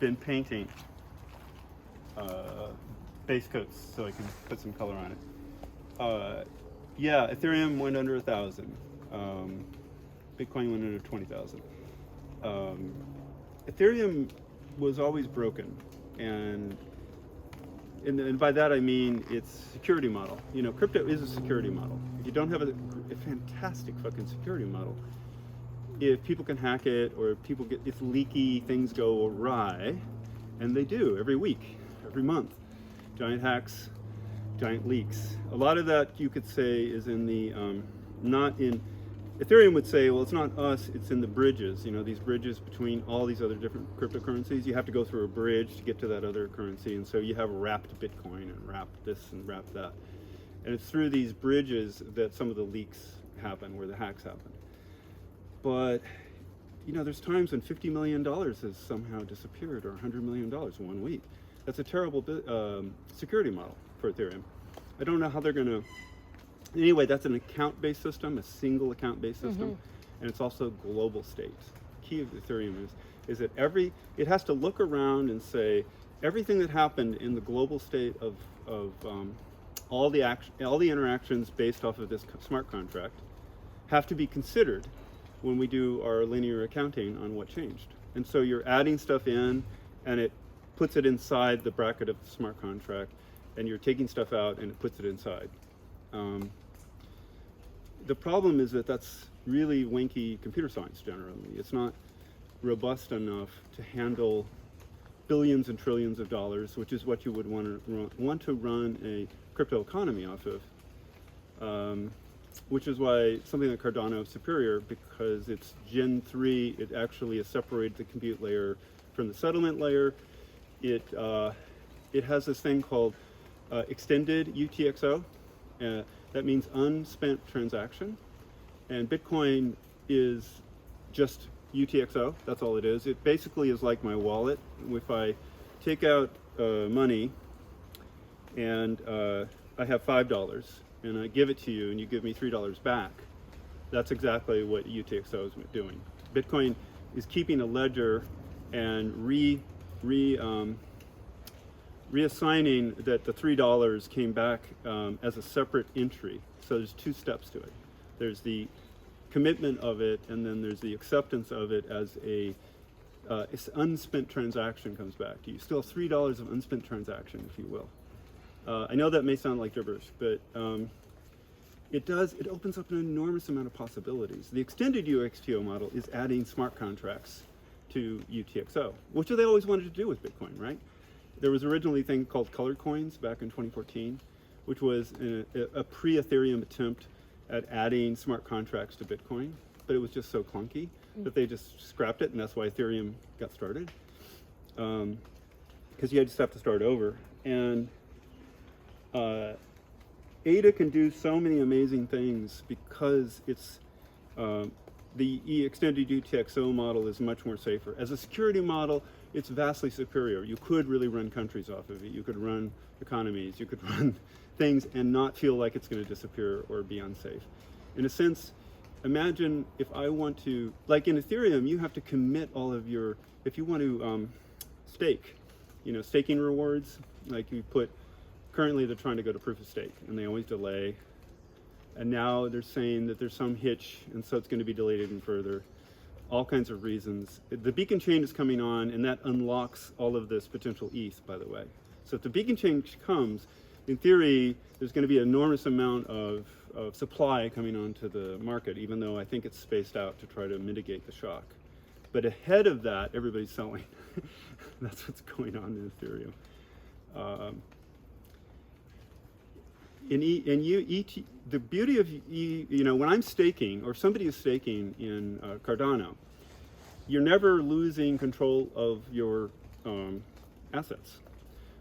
been painting base coats so I can put some color on it. Yeah, Ethereum went under 1,000. Bitcoin went under 20,000. Ethereum was always broken, and by that I mean its security model. You know, crypto is a security model. If you don't have a fantastic fucking security model, if people can hack it, or if people get, it's leaky, things go awry, and they do every week, every month. Giant hacks, giant leaks. A lot of that you could say is in the, not in, Ethereum would say, well, it's not us, it's in the bridges, you know, these bridges between all these other different cryptocurrencies. You have to go through a bridge to get to that other currency, and so you have wrapped Bitcoin and wrapped this and wrapped that. And it's through these bridges that some of the leaks happen, where the hacks happen. But, you know, there's times when $50 million has somehow disappeared, or $100 million in 1 week. That's a terrible security model for Ethereum. I don't know how they're going to. Anyway, that's an account-based system, a single account-based system, and it's also global state. The key of Ethereum is that it has to look around and say everything that happened in the global state of all the interactions based off of this smart contract have to be considered when we do our linear accounting on what changed. And so you're adding stuff in, and it puts it inside the bracket of the smart contract, and you're taking stuff out and it puts it inside. The problem is that that's really wanky computer science generally. It's not robust enough to handle billions and trillions of dollars, which is what you would want to run a crypto economy off of. Which is why something like Cardano is superior, because it's Gen 3, it actually has separated the compute layer from the settlement layer. It has this thing called extended UTXO. That means unspent transaction, and Bitcoin is just UTXO. That's all it is. It basically is like my wallet. If I take out money and I have $5 and I give it to you and you give me $3 back, that's exactly what UTXO is doing. Bitcoin is keeping a ledger and reassigning that the $3 came back as a separate entry. So there's two steps to it. There's the commitment of it, and then there's the acceptance of it as it's unspent transaction comes back to you. Still have $3 of unspent transaction, if you will. I know that may sound like gibberish, but it opens up an enormous amount of possibilities. The extended UXTO model is adding smart contracts to UTXO, which they always wanted to do with Bitcoin, right? There was originally a thing called colored coins back in 2014, which was a pre-Ethereum attempt at adding smart contracts to Bitcoin, but it was just so clunky that they just scrapped it, and that's why Ethereum got started. Because you just have to start over. And ADA can do so many amazing things because it's the extended UTXO model is much more safer. As a security model, it's vastly superior. You could really run countries off of it. You could run economies. You could run things and not feel like it's going to disappear or be unsafe. In a sense, imagine if I want to, like in Ethereum, you have to commit all of your, if you want to stake, you know, staking rewards, like you put, currently they're trying to go to proof of stake and they always delay. And now they're saying that there's some hitch, and so it's going to be delayed even further. All kinds of reasons. The beacon chain is coming on, and that unlocks all of this potential ETH, by the way. So if the beacon chain comes, in theory, there's going to be an enormous amount of supply coming onto the market, even though I think it's spaced out to try to mitigate the shock. But ahead of that, everybody's selling. That's what's going on in Ethereum. The beauty of you know, when I'm staking or somebody is staking in Cardano, you're never losing control of your assets.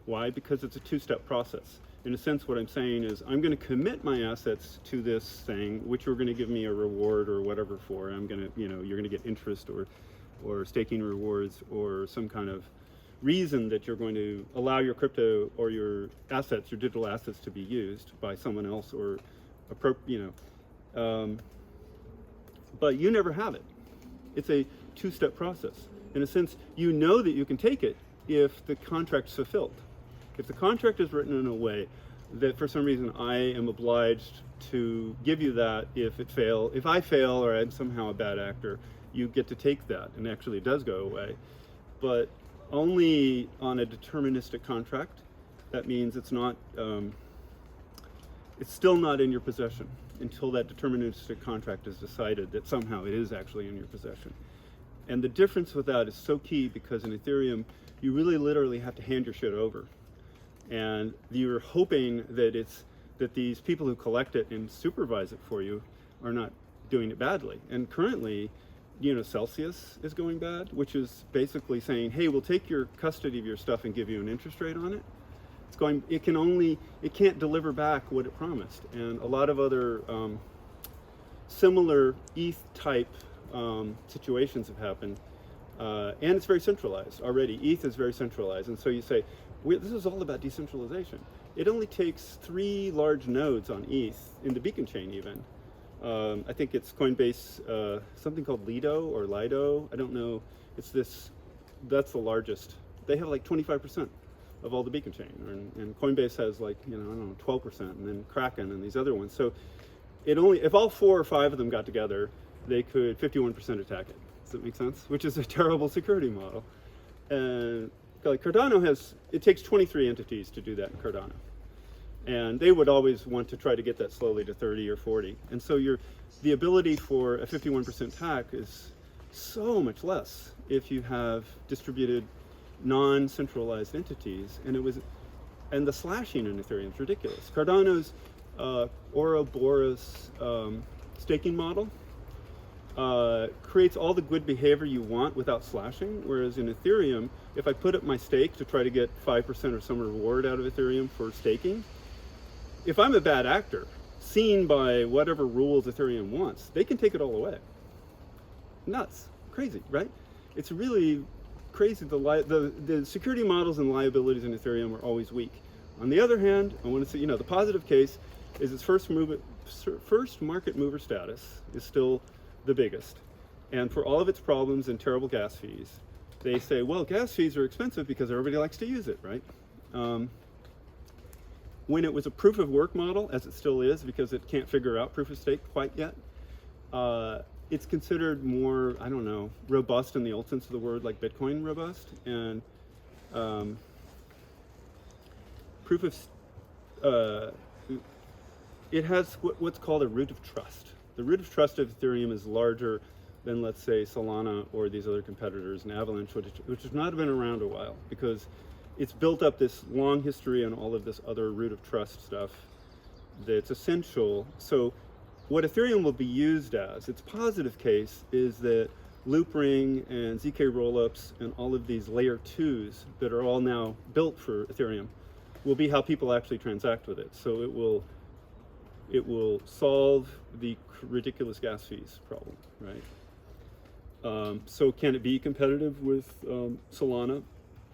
Why? Because it's a two-step process. In a sense, what I'm saying is I'm going to commit my assets to this thing, which you're going to give me a reward or whatever for. I'm going to, you know, you're going to get interest or staking rewards or some kind of reason that you're going to allow your crypto or your assets, your digital assets, to be used by someone else or, you know, but you never have it. It's a two-step process. In a sense, you know that you can take it, if the contract's fulfilled. If the contract is written in a way that for some reason I am obliged to give you that if I fail or I'm somehow a bad actor, you get to take that, and actually it does go away. But only on a deterministic contract. That means it's not, it's still not in your possession until that deterministic contract is decided that somehow it is actually in your possession. And the difference with that is so key, because in Ethereum, you really literally have to hand your shit over. And you're hoping that these people who collect it and supervise it for you are not doing it badly. And currently, Celsius is going bad, which is basically saying, hey, we'll take your custody of your stuff and give you an interest rate on it. It can't deliver back what it promised. And a lot of other similar ETH type situations have happened. And it's very centralized already. ETH is very centralized. And so you say, this is all about decentralization. It only takes 3 large nodes on ETH, in the beacon chain even. I think it's Coinbase, something called Lido, I don't know. That's the largest. They have like 25% of all the beacon chain, and Coinbase has like, I don't know, 12%, and then Kraken and these other ones. So if all 4 or 5 of them got together, they could 51% attack it. Does that make sense? Which is a terrible security model. And like Cardano it takes 23 entities to do that in Cardano. And they would always want to try to get that slowly to 30 or 40. And so the ability for a 51% attack is so much less if you have distributed non-centralized entities. And the slashing in Ethereum is ridiculous. Cardano's Ouroboros staking model creates all the good behavior you want without slashing, whereas in Ethereum, if I put up my stake to try to get 5% or some reward out of Ethereum for staking, if I'm a bad actor, seen by whatever rules Ethereum wants, they can take it all away. Nuts, crazy, right? It's really crazy. The security models and liabilities in Ethereum are always weak. On the other hand, I want to say, the positive case is its first market mover status is still the biggest. And for all of its problems and terrible gas fees, they say, well, gas fees are expensive because everybody likes to use it, right? When it was a proof of work model, as it still is, because it can't figure out proof of stake quite yet, it's considered more, I don't know, robust in the old sense of the word, like Bitcoin robust. And it has what's called a root of trust. The root of trust of Ethereum is larger than, let's say, Solana or these other competitors, and Avalanche, which has not been around a while, because it's built up this long history and all of this other root of trust stuff that's essential. So what Ethereum will be used as, its positive case, is that Loopring and ZK rollups and all of these layer 2s that are all now built for Ethereum will be how people actually transact with it. So it will solve the ridiculous gas fees problem, right? So can it be competitive with Solana,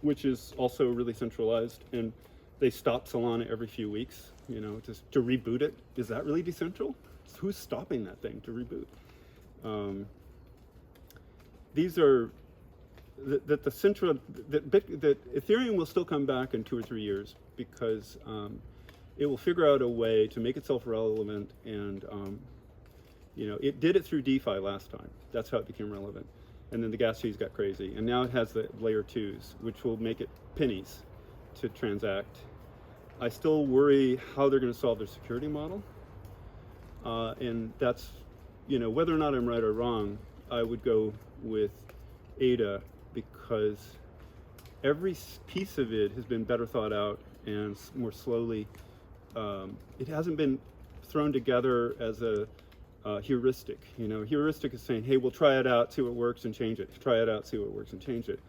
which is also really centralized, and they stop Solana every few weeks, just to reboot it? Is that really decentral? Who's stopping that thing to reboot? These are that Ethereum will still come back in 2 or 3 years, because it will figure out a way to make itself relevant, and it did it through DeFi last time. That's how it became relevant. And then the gas fees got crazy. And now it has the layer 2s, which will make it pennies to transact. I still worry how they're going to solve their security model. And that's, whether or not I'm right or wrong, I would go with ADA, because every piece of it has been better thought out and more slowly. It hasn't been thrown together as a heuristic. Heuristic is saying, hey, we'll try it out, see what works, and change it. Try it out, see what works, and change it.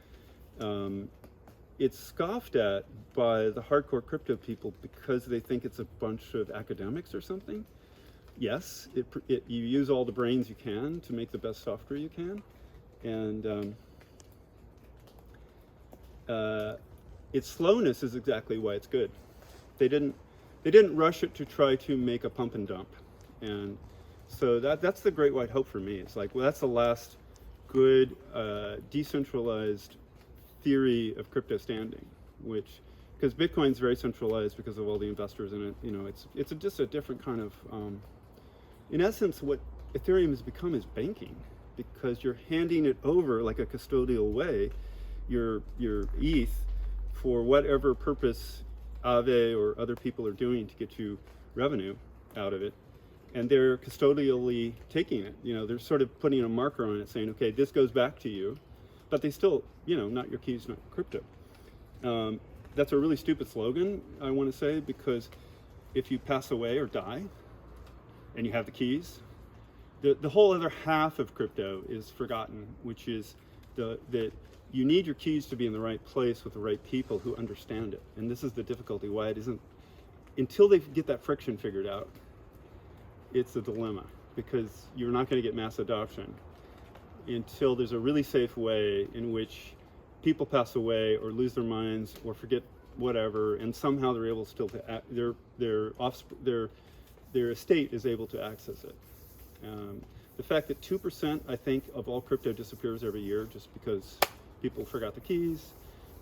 It's scoffed at by the hardcore crypto people because they think it's a bunch of academics or something. Yes, you use all the brains you can to make the best software you can, and its slowness is exactly why it's good. They didn't rush it to try to make a pump and dump, and so that's the great white hope for me. It's like, well, that's the last good decentralized theory of crypto standing, which, because Bitcoin's very centralized because of all the investors in it, it's just a different kind of, in essence, what Ethereum has become is banking, because you're handing it over like a custodial way, your ETH, for whatever purpose Aave or other people are doing to get you revenue out of it, and they're custodially taking it. They're sort of putting a marker on it saying, okay, this goes back to you, but they still, not your keys, not crypto. That's a really stupid slogan, I want to say, because if you pass away or die and you have the keys, the whole other half of crypto is forgotten, which is that you need your keys to be in the right place with the right people who understand it. And this is the difficulty, why it isn't, until they get that friction figured out, it's a dilemma, because you're not going to get mass adoption until there's a really safe way in which people pass away or lose their minds or forget whatever, and somehow they're able still to their estate is able to access it. The fact that 2%, I think, of all crypto disappears every year just because people forgot the keys,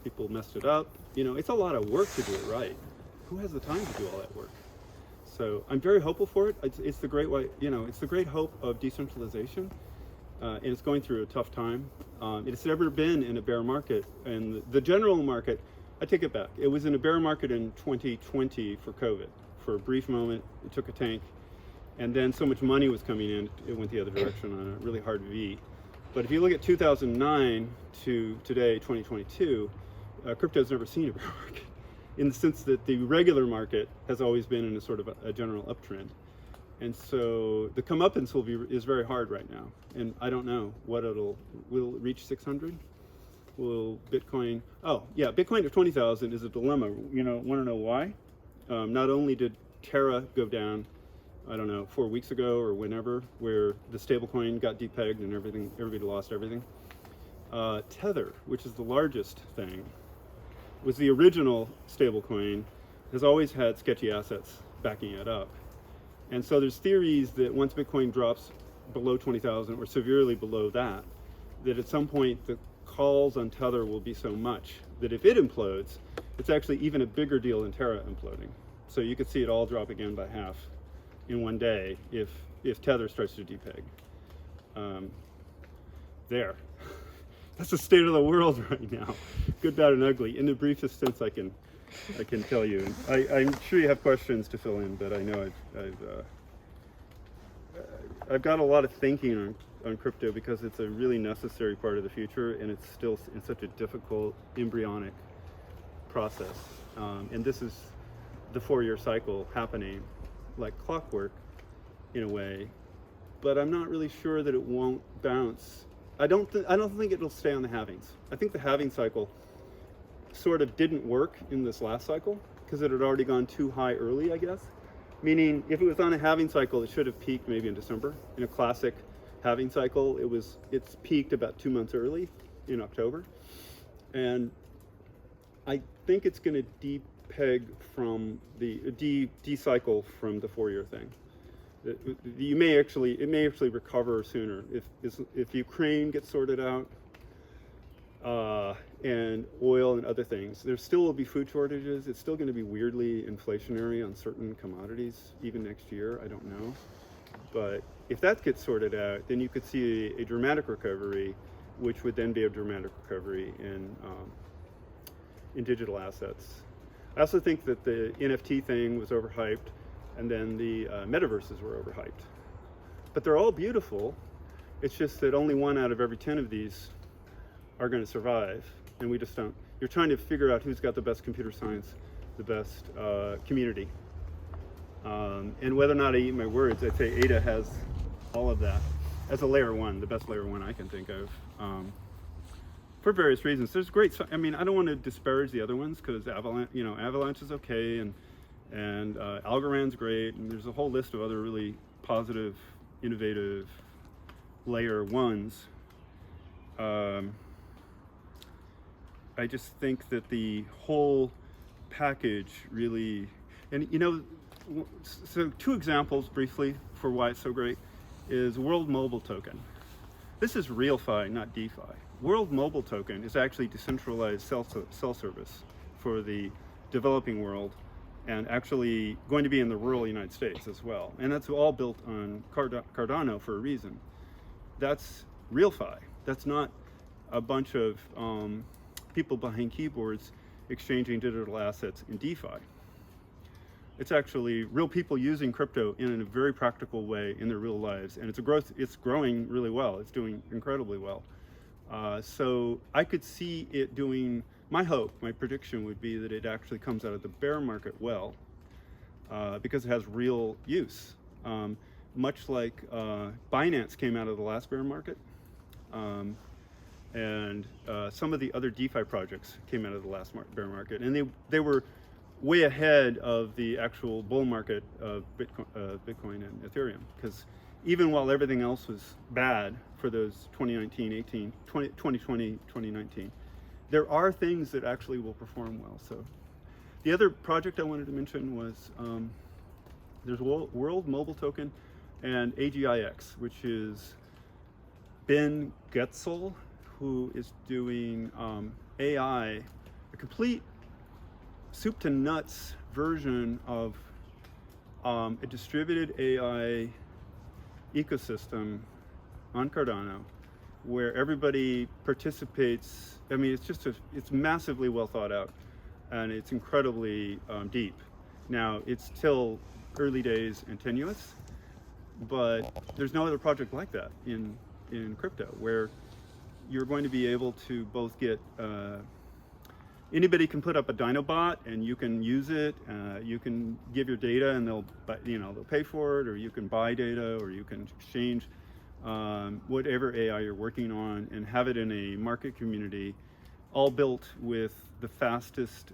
people messed it up. It's a lot of work to do it right. Who has the time to do all that work? So I'm very hopeful for it. It's the great way, it's the great hope of decentralization, and it's going through a tough time. It's never been in a bear market, and the general market, I take it back. It was in a bear market in 2020 for COVID. For a brief moment, it took a tank, and then so much money was coming in, it went the other direction on a really hard V. But if you look at 2009 to today, 2022, crypto's never seen a bear market, in the sense that the regular market has always been in a sort of a general uptrend. And so the comeuppance is very hard right now. And I don't know what will it reach 600? Will Bitcoin, Bitcoin at 20,000 is a dilemma. Want to know why? Not only did Terra go down, I don't know, 4 weeks ago or whenever, where the stablecoin got depegged and everybody lost everything. Tether, which is the largest thing, was the original stablecoin, has always had sketchy assets backing it up. And so there's theories that once Bitcoin drops below 20,000 or severely below that at some point the calls on Tether will be so much that if it implodes, it's actually even a bigger deal than Terra imploding. So you could see it all drop again by half in one day if Tether starts to depeg. That's the state of the world right now. Good, bad, and ugly. In the briefest sense I can tell you. I'm sure you have questions to fill in, but I know I've got a lot of thinking on crypto because it's a really necessary part of the future, and it's still in such a difficult embryonic process. And this is the 4-year cycle happening like clockwork in a way, but I'm not really sure that it won't bounce. I don't think it'll stay on the halvings. I think the halving cycle sort of didn't work in this last cycle because it had already gone too high early, I guess. Meaning, if it was on a halving cycle, it should have peaked maybe in December. In a classic halving cycle, it's peaked about 2 months early in October. And I think it's going to depeg from the decycle from the 4-year thing. It may actually recover sooner if Ukraine gets sorted out, and oil and other things. There still will be food shortages. It's still going to be weirdly inflationary on certain commodities even next year. I don't know, but if that gets sorted out, then you could see a dramatic recovery, which would then be a dramatic recovery in digital assets. I also think that the NFT thing was overhyped, and then the metaverses were overhyped. But they're all beautiful. It's just that only 1 out of every 10 of these are going to survive, and we just don't. You're trying to figure out who's got the best computer science, the best community. And whether or not I eat my words, I'd say Ada has all of that as a layer 1, the best layer 1 I can think of, for various reasons. There's great, I mean, I don't want to disparage the other ones because Avalanche is okay, and Algorand's great, and there's a whole list of other really positive, innovative layer 1s. I just think that the whole package really, and so 2 examples briefly for why it's so great is World Mobile Token. This is RealFi, not DeFi. World Mobile Token is actually decentralized cell service for the developing world, and actually going to be in the rural United States as well. And that's all built on Cardano for a reason. That's RealFi. That's not a bunch of people behind keyboards exchanging digital assets in DeFi. It's actually real people using crypto in a very practical way in their real lives, and it's growing really well. It's doing incredibly well. So I could see it doing, my prediction would be that it actually comes out of the bear market well, because it has real use. Much like Binance came out of the last bear market, and some of the other DeFi projects came out of the last bear market, and they were way ahead of the actual bull market of Bitcoin and Ethereum, because even while everything else was bad for those 2020, 2019, there are things that actually will perform well. So the other project I wanted to mention was there's World Mobile Token and AGIX, which is Ben Goetzel, who is doing AI, a complete soup to nuts version of a distributed AI ecosystem on Cardano, where everybody participates. I mean, it's massively well thought out, and it's incredibly deep. Now, it's still early days and tenuous, but there's no other project like that in crypto, where you're going to be able to both get anybody can put up a Dinobot and you can use it. You can give your data and they'll pay for it, or you can buy data, or you can exchange whatever AI you're working on and have it in a market community, all built with the fastest,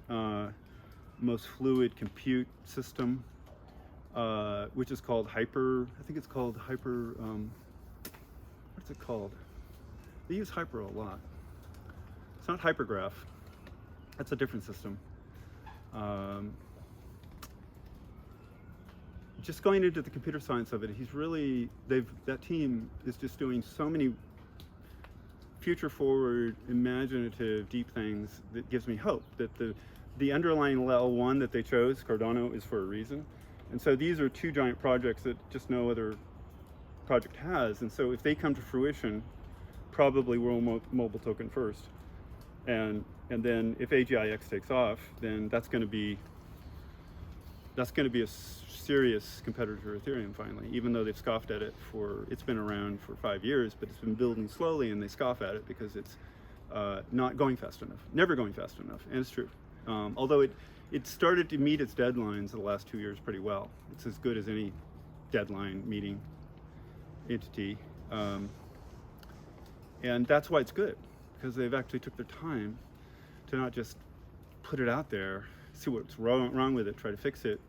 most fluid compute system, which is called Hyper. I think it's called Hyper. What's it called? They use Hyper a lot. It's not Hypergraph. That's a different system. Just going into the computer science of it, that team is just doing so many future forward, imaginative, deep things that gives me hope that the underlying L1 that they chose, Cardano, is for a reason. And so these are two giant projects that just no other project has. And so if they come to fruition, probably World Mobile Token first. And then if AGIX takes off, then that's going to be a serious competitor to Ethereum finally, even though they've scoffed at it it's been around for 5 years, but it's been building slowly, and they scoff at it because it's not going fast enough, never going fast enough. And it's true. Although it started to meet its deadlines the last 2 years pretty well. It's as good as any deadline meeting entity. And that's why it's good, because they've actually took their time to not just put it out there, see what's wrong with it, try to fix it,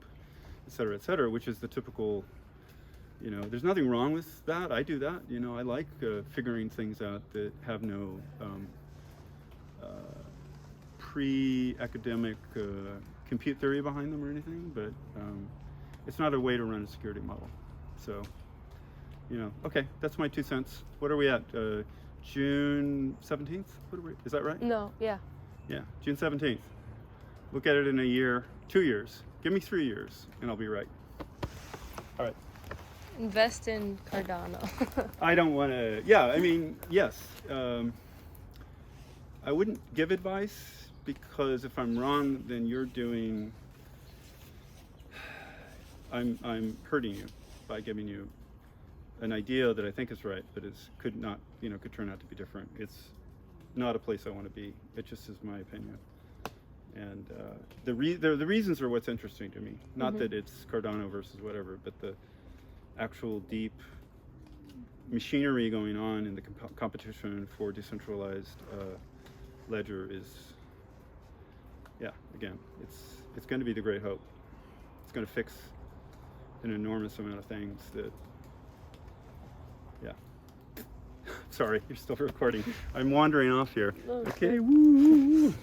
et cetera, which is the typical, there's nothing wrong with that. I do that. I like figuring things out that have no pre-academic compute theory behind them or anything, but it's not a way to run a security model. So, okay, that's my 2 cents. What are we at? June 17th? Is that right? No, yeah. Yeah, June 17th. Look at it in a year, 2 years. Give me 3 years and I'll be right. All right. Invest in Cardano. I don't want to, yes. I wouldn't give advice, because if I'm wrong, then I'm hurting you by giving you an idea that I think is right, but could turn out to be different. It's not a place I want to be. It just is my opinion. And the reasons are what's interesting to me. Not that it's Cardano versus whatever, but the actual deep machinery going on in the competition for decentralized ledger is, again, it's going to be the great hope. It's going to fix an enormous amount of things that, sorry, you're still recording. I'm wandering off here. Okay, woo.